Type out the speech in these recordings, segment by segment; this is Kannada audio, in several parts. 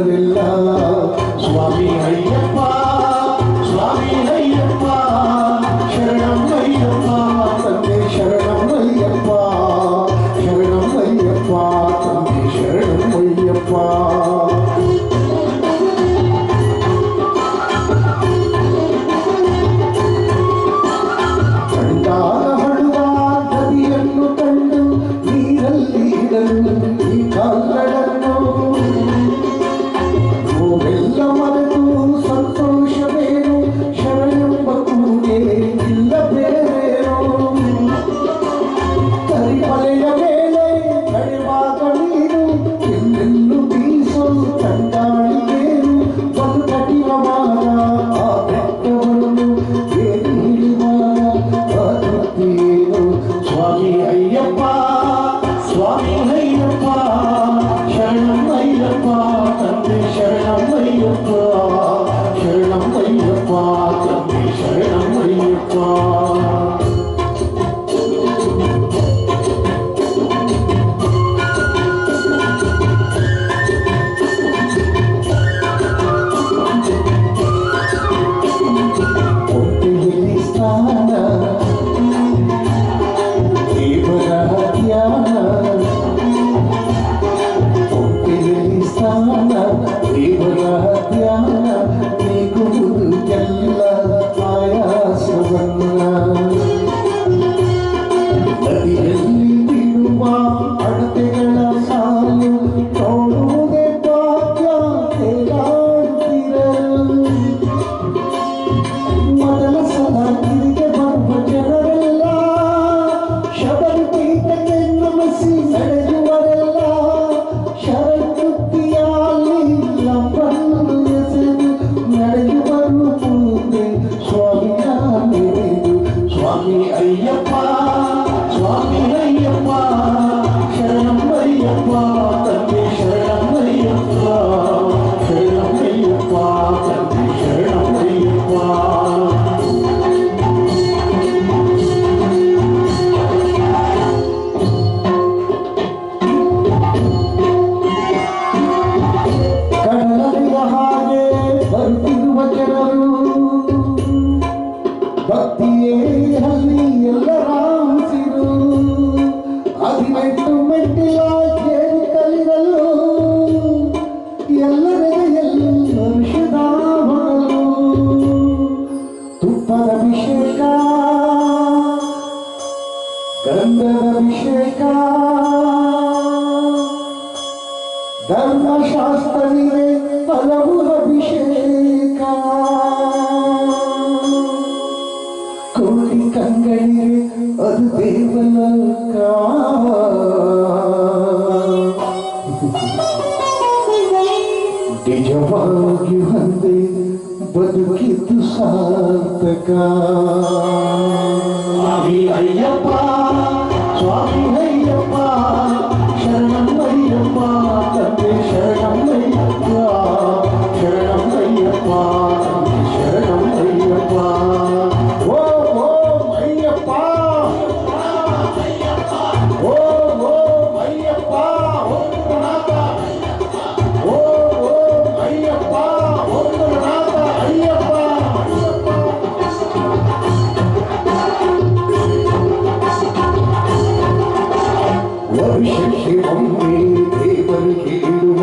ದೇವರೆಲ್ಲ ಸ್ವಾಮಿ ಅಯ್ಯಪ್ಪ ಸ್ವಾಮಿ ಅಯ್ಯಪ್ಪ ಶರಣಂ ಅಯ್ಯಪ್ಪ ತಂದೆ ಶರಣಂ ಅಯ್ಯಪ್ಪ ಶರಣಂ ಅಯ್ಯಪ್ಪ ತಂದೆ ಶರಣಂ ಅಯ್ಯಪ್ಪ ಧರ್ಮಶಾಸ್ತ್ರವಿದೆ ಹಲವು ಅಭಿಷೇಕ ಕೋಟಿ ಕಂಗಳಿಗೆ ಅದು ದೇವಲೋಕ ನಿಜವಾಗಿ ಒಂದೇ ಬದುಕಿದ್ದು ಸಾರ್ಥಕ ಸ್ವಾಮಿ ಅಯ್ಯಪ್ಪ ಸ್ವಾಮಿ ಅಯ್ಯಪ್ಪ ಶರಣಂ ಅಯ್ಯಪ್ಪ ತಂದೆ ಶರಣಂ ಅಯ್ಯಪ್ಪ ಶರಣಂ ಅಯ್ಯಪ್ಪ ತಂದೆ ಶರಣಂ ಅಯ್ಯಪ್ಪ ಓಂ ಓಂ ಅಯ್ಯಪ್ಪ ಓಂ ಓಂ ಅಯ್ಯಪ್ಪ ಓಂ ನಾಥ ಓಂ ಓಂ ಅಯ್ಯಪ್ಪ ಓಂ ನಾಥ ಅಯ್ಯಪ್ಪ ವರ್ಷಕ್ಕೆ ಒಮ್ಮೆ ದೇವರಿಗೆ ಇಡುವ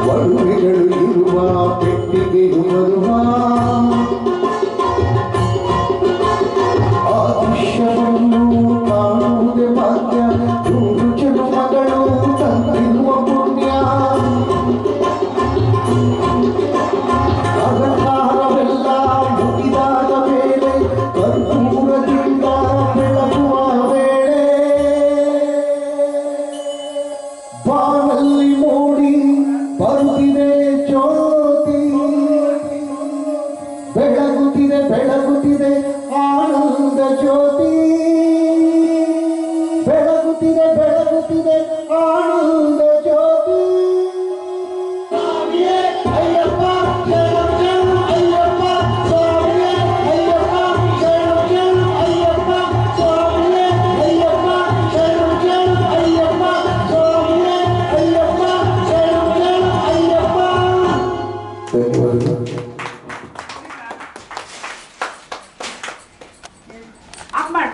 ಒಡವೆಗಳು ಇರುವ ಪೆಟ್ಟಿಗೆ ಬರುವ ಆ ದೃಶ್ಯವನ್ನು ಕಾಣುವುದೇ ಭಾಗ್ಯ ನೂರು ಜನ್ಮಗಳು ತಂದಿರುವ ಪುಣ್ಯ ಅಲಂಕಾರವೆಲ್ಲ ಮುಗಿದಾದ ಮೇಲೆ ಕರ್ಪೂರದಿಂದ ಬೆಳಗುವ ವೇಳೆ ಬಾನಲ್ಲಿ ಮೂಡಿ ಬರುತ್ತಿದೆ ಜ್ಯೋತಿ ಬೆಳಗುತ್ತಿದೆ ಬೆಳಗುತ್ತಿದೆ ಆನಂದ ಜ್ಯೋತಿ ಬೆಳಗುತ್ತಿದೆ ಬೆಳಗುತ್ತಿದೆ ಆನಂದ ಜ್ಯೋತಿ ಸ್ವಾಮಿಯೇ ಅಯ್ಯಪ್ಪ ಶರಣಂ ಶರಣಂ ಅಯ್ಯಪ್ಪ ಸ್ವಾಮಿಯೇ ಅಯ್ಯಪ್ಪ ಶರಣಂ ಶರಣಂ ಅಯ್ಯಪ್ಪ ಸ್ವಾಮಿಯೇ ಅಯ್ಯಪ್ಪ ಶರಣಂ ಶರಣಂ ಅಯ್ಯಪ್ಪ ಸ್ವಾಮಿಯೇ ಧನ್ಯವಾದಗಳು.